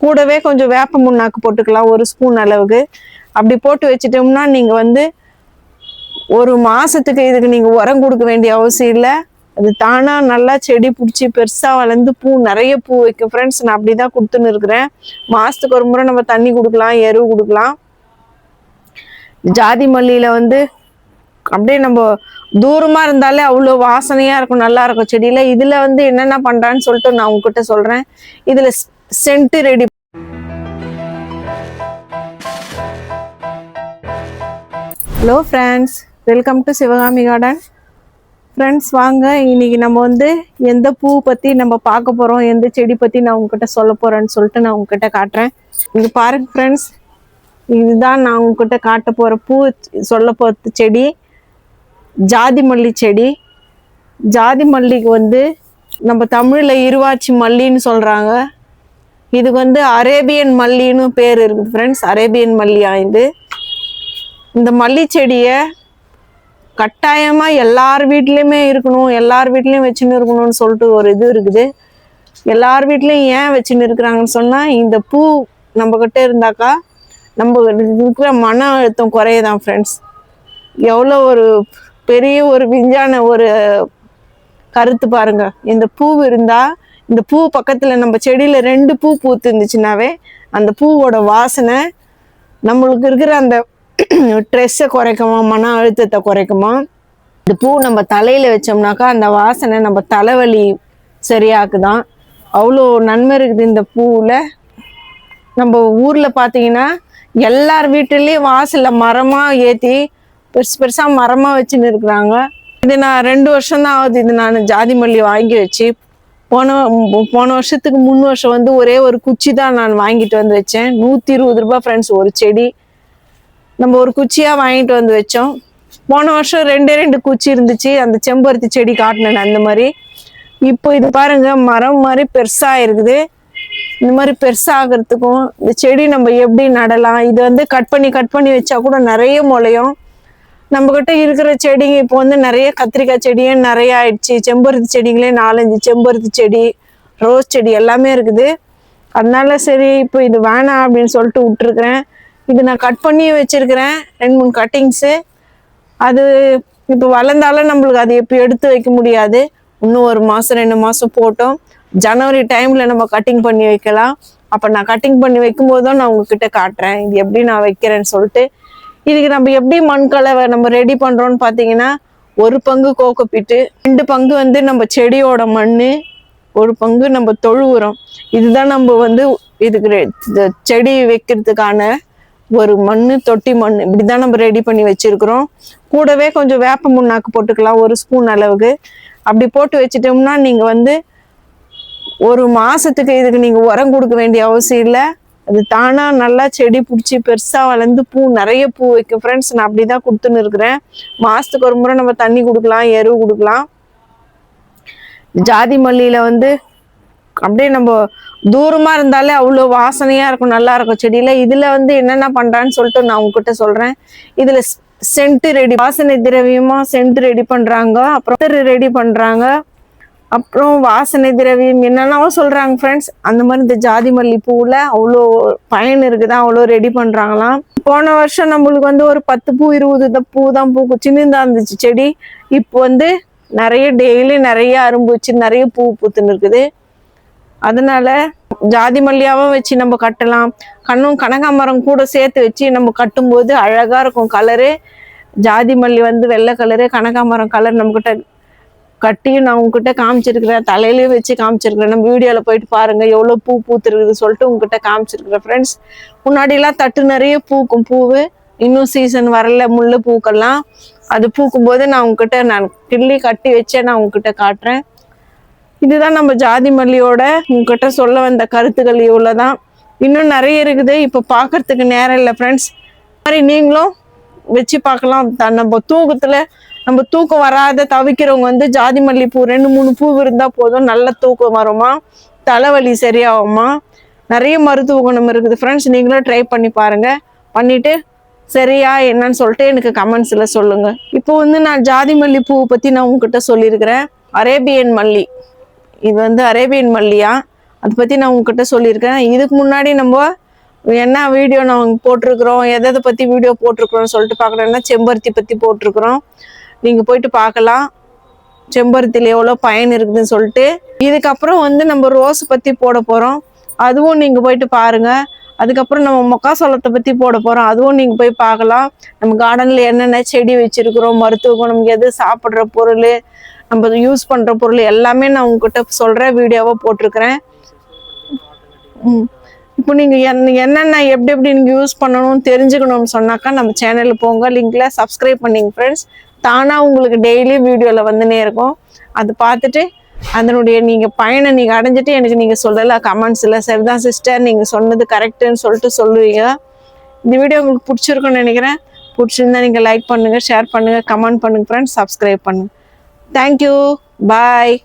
கூடவே கொஞ்சம் வேப்ப முன்னாக்கு போட்டுக்கலாம், ஒரு ஸ்பூன் அளவுக்கு. அப்படி போட்டு வச்சுட்டோம்னா நீங்க வந்து ஒரு மாசத்துக்கு இதுக்கு நீங்க உரம் கொடுக்க வேண்டிய அவசியம் இல்லை. அது தானா நல்லா செடி பிடிச்சி பெருசா வளர்ந்து பூ நிறைய பூ வைக்கும் ஃப்ரெண்ட்ஸ். நான் அப்படிதான் கொடுத்துன்னு இருக்கிறேன். மாசத்துக்கு ஒரு முறை நம்ம தண்ணி கொடுக்கலாம், எருவு கொடுக்கலாம். ஜாதி மல்லியில வந்து அப்படியே நம்ம தூரமா இருந்தாலே அவ்வளோ வாசனையா இருக்கும், நல்லா இருக்கும் செடியில. இதுல வந்து என்னென்ன பண்றான்னு சொல்லிட்டு நான் உங்ககிட்ட சொல்றேன். இதுல cent ready. Hello friends, welcome to Sivakami garden. Friends வாங்க, இன்னைக்கு நம்ம வந்து எந்த பூ பற்றி நம்ம பார்க்க போகிறோம், எந்த செடி பற்றி நான் உங்ககிட்ட சொல்ல போகிறேன்னு சொல்லிட்டு நான் உங்ககிட்ட காட்டுறேன். இங்கே பாருங்க ஃப்ரெண்ட்ஸ், இதுதான் நான் உங்ககிட்ட காட்ட போகிற பூ. சொல்ல போகிற செடி ஜாதி மல்லி செடி. ஜாதி மல்லிக்கு வந்து நம்ம தமிழில் இருவாச்சி மல்லின்னு சொல்கிறாங்க. இதுக்கு வந்து அரேபியன் மல்லின்னு பேர் இருக்குது ஃப்ரெண்ட்ஸ். அரேபியன் மல்லியா இது. இந்த மல்லி செடியை கட்டாயமாக எல்லார் வீட்லேயுமே இருக்கணும், எல்லார் வீட்லேயும் வச்சுன்னு இருக்கணும்னு சொல்லிட்டு ஒரு இது இருக்குது. எல்லார் வீட்லேயும் ஏன் வச்சுன்னு இருக்கிறாங்கன்னு சொன்னால், இந்த பூ நம்மக்கிட்ட இருந்தாக்கா நம்ம இருக்கிற மன அழுத்தம் குறையதான் ஃப்ரெண்ட்ஸ். எவ்வளோ ஒரு பெரிய ஒரு விஞ்ஞான ஒரு கருத்து பாருங்க. இந்த பூ இருந்தால், இந்த பூ பக்கத்தில் நம்ம செடியில் 2 பூ பூத்து இருந்துச்சுன்னாவே அந்த பூவோட வாசனை நம்மளுக்கு இருக்கிற அந்த ஸ்ட்ரெஸ்ஸை குறைக்குமா, மன அழுத்தத்தை குறைக்குமா. இந்த பூ நம்ம தலையில் வச்சோம்னாக்கா அந்த வாசனை நம்ம தலைவலி சரியாக்குதான். அவ்வளோ நன்மை இருக்குது இந்த பூவில். நம்ம ஊரில் பார்த்தீங்கன்னா எல்லார் வீட்டிலையும் வாசலில் மரமாக ஏற்றி பெருசு பெருசாக மரமாக வச்சுன்னு இருக்கிறாங்க. இது நான் 2 வருஷம்தான் ஆகுது இது நான் ஜாதி மல்லி வாங்கி வச்சு. போன வருஷத்துக்கு 3 வருஷம் வந்து ஒரே ஒரு குச்சி தான் நான் வாங்கிட்டு வந்து வச்சேன். 120 ரூபாய் ஃப்ரெண்ட்ஸ் ஒரு செடி. நம்ம ஒரு குச்சியாக வாங்கிட்டு வந்து வச்சோம். போன வருஷம் 2 குச்சி இருந்துச்சு, அந்த செம்பருத்தி செடி காட்டினேன் அந்த மாதிரி. இப்போ இது பாருங்க, மரம் மாதிரி பெருசாக இருக்குது. இந்த மாதிரி பெருசாகிறதுக்கும் இந்த செடி நம்ம எப்படி நடலாம், இது வந்து கட் பண்ணி வச்சா கூட நிறைய முளையும். நம்மக்கிட்ட இருக்கிற செடிங்க இப்போ வந்து நிறைய கத்திரிக்காய் செடியே நிறைய ஆயிடுச்சு. செம்பருத்தி செடிங்களே 4-5 செம்பருத்தி செடி, ரோஸ் செடி எல்லாமே இருக்குது. அதனால சரி இப்போ இது வேணாம் அப்படின்னு சொல்லிட்டு விட்டுருக்குறேன். இது நான் கட் பண்ணி வச்சிருக்கிறேன், 2-3 கட்டிங்ஸு. அது இப்போ வளர்ந்தாலும் நம்மளுக்கு அது இப்போ எடுத்து வைக்க முடியாது. இன்னும் 1 மாதம் 2 மாதம் போட்டோம். ஜனவரி டைமில் நம்ம கட்டிங் பண்ணி வைக்கலாம். அப்போ நான் கட்டிங் பண்ணி வைக்கும்போது தான் நான் உங்ககிட்ட காட்டுறேன் இது எப்படி நான் வைக்கிறேன்னு சொல்லிட்டு. இதுக்கு நம்ம எப்படி மண்கலவை நம்ம ரெடி பண்ணுறோன்னு பார்த்தீங்கன்னா, 1 பங்கு கோகோபீட்டு, 2 பங்கு வந்து நம்ம செடியோட மண், 1 பங்கு நம்ம தொழு உரம். இதுதான் நம்ம வந்து இதுக்கு செடி வைக்கிறதுக்கான ஒரு மண், தொட்டி மண். இப்படிதான் நம்ம ரெடி பண்ணி வச்சிருக்கிறோம். கூடவே கொஞ்சம் வேப்ப முன்னாக்கு போட்டுக்கலாம், 1 ஸ்பூன் அளவுக்கு. அப்படி போட்டு வச்சுட்டோம்னா நீங்க வந்து ஒரு மாசத்துக்கு இதுக்கு நீங்க உரம் கொடுக்க வேண்டிய அவசியம் இல்லை. அது தானா நல்லா செடி பிடிச்சி பெருசா வளர்ந்து பூ நிறைய பூ வைக்கும் ஃப்ரெண்ட்ஸ். நான் அப்படிதான் கொடுத்துன்னு இருக்கிறேன். மாசத்துக்கு ஒரு முறை நம்ம தண்ணி கொடுக்கலாம், எருவு கொடுக்கலாம். ஜாதி மல்லியில வந்து அப்படியே நம்ம தூரமா இருந்தாலே அவ்வளோ வாசனையா இருக்கும், நல்லா இருக்கும் செடியில. இதுல வந்து என்னென்ன பண்றான்னு சொல்லிட்டு நான் உங்ககிட்ட சொல்றேன். இதுல சென்ட் ரெடி, வாசனை திரவியமா சென்ட் ரெடி பண்றாங்க, அப்புறம் ரெடி பண்றாங்க, அப்புறம் வாசனை திரவியம் என்னென்னவோ சொல்றாங்க ஃப்ரெண்ட்ஸ். அந்த மாதிரி இந்த ஜாதி மல்லி பூவில் அவ்வளோ பயன் இருக்குதான், அவ்வளோ ரெடி பண்றாங்களாம். போன வருஷம் நம்மளுக்கு வந்து ஒரு 10 பூ 20 பூ தான் பூக்கும், சின்னதா இருந்துச்சு செடி. இப்போ வந்து நிறைய டெய்லி நிறைய அரும்பு வச்சு நிறைய பூ பூத்துன்னு இருக்குது. அதனால ஜாதி மல்லியாவும் வச்சு நம்ம கட்டலாம். கனகாமரம் கூட சேர்த்து வச்சு நம்ம கட்டும்போது அழகா இருக்கும் கலரு. ஜாதி மல்லி வந்து வெள்ளை கலரு, கனகாமரம் கலர் நம்மகிட்ட கட்டியும் நான் உங்ககிட்ட காமிச்சிருக்கிறேன், தலையிலையும் வச்சு காமிச்சிருக்கிறேன். நம்ம வீடியோவில் போயிட்டு பாருங்க எவ்வளோ பூ பூத்துருக்குது சொல்லிட்டு உங்ககிட்ட காமிச்சிருக்கிறேன் ஃப்ரெண்ட்ஸ். முன்னாடிலாம் தட்டு நிறைய பூக்கும் பூவு, இன்னும் சீசன் வரல முள்ளு பூக்கெல்லாம். அது பூக்கும் போது நான் உங்ககிட்ட நான் கிள்ளி கட்டி வச்சேன், நான் உங்ககிட்ட காட்டுறேன். இதுதான் நம்ம ஜாதி மல்லியோட உங்ககிட்ட சொல்ல வந்த கருத்துக்கள். இவ்வளோதான், இன்னும் நிறைய இருக்குது, இப்போ பார்க்கறதுக்கு நேரம் இல்லை ஃப்ரெண்ட்ஸ். மாதிரி நீங்களும் வச்சு பார்க்கலாம். நம்ம தூக்கம் வராத தவிக்கிறவங்க வந்து ஜாதி மல்லி பூ 2-3 பூ இருந்தால் போதும், நல்ல தூக்கம் வருமா, தலைவலி சரியாகுமா. நிறைய மருத்துவ குணம் இருக்குது ஃப்ரெண்ட்ஸ். நீங்களும் ட்ரை பண்ணி பாருங்க. பண்ணிட்டு சரியா என்னன்னு சொல்லிட்டு எனக்கு கமெண்ட்ஸில் சொல்லுங்க. இப்போ வந்து நான் ஜாதி மல்லி பூவை பற்றி நான் உங்ககிட்ட சொல்லியிருக்கிறேன். அரேபியன் மல்லி, இது வந்து அரேபியன் மல்லியா. அதை பற்றி நான் உங்ககிட்ட சொல்லியிருக்கேன். இதுக்கு முன்னாடி நம்ம என்ன வீடியோ நாங்கள் போட்டிருக்கிறோம், எதை பற்றி வீடியோ போட்டிருக்கிறோம்னு சொல்லிட்டு பார்க்கணுன்னா செம்பருத்தி பற்றி போட்டிருக்கிறோம். நீங்கள் போயிட்டு பார்க்கலாம் செம்பருத்தியில் எவ்வளோ பயன் இருக்குதுன்னு சொல்லிட்டு. இதுக்கப்புறம் வந்து நம்ம ரோஸ் பற்றி போட போகிறோம், அதுவும் நீங்கள் போயிட்டு பாருங்கள். அதுக்கப்புறம் நம்ம மக்காசோளத்தை பற்றி போட போகிறோம், அதுவும் நீங்கள் போய் பார்க்கலாம். நம்ம கார்டனில் என்னென்ன செடி வச்சுருக்கிறோம், மருத்துவ குணம் எது, சாப்பிட்ற பொருள், நம்ம யூஸ் பண்ணுற பொருள் எல்லாமே நான் உங்ககிட்ட சொல்கிற வீடியோவாக போட்டிருக்கிறேன். இப்போ நீங்கள் என்னென்ன எப்படி நீங்கள் யூஸ் பண்ணணும்னு தெரிஞ்சுக்கணும்னு சொன்னாக்கா நம்ம சேனலில் போங்க, லிங்க்கில் சப்ஸ்கிரைப் பண்ணிங்க ஃப்ரெண்ட்ஸ். தானாக உங்களுக்கு டெய்லி வீடியோவில் வந்துனே இருக்கும். அது பார்த்துட்டு அதனுடைய நீங்கள் பயனை நீங்கள் அடைஞ்சிட்டு எனக்கு நீங்கள் சொல்லலை கமெண்ட்ஸில், சரிதான் சிஸ்டர் நீங்கள் சொன்னது கரெக்டுன்னு சொல்லிட்டு சொல்லுவீங்க. இந்த வீடியோ உங்களுக்கு பிடிச்சிருக்குன்னு நினைக்கிறேன். பிடிச்சிருந்தா நீங்கள் லைக் பண்ணுங்கள், ஷேர் பண்ணுங்கள், கமெண்ட் பண்ணுங்கள் ஃப்ரெண்ட்ஸ், சப்ஸ்கிரைப் பண்ணுங்கள். தேங்க்யூ, பாய்.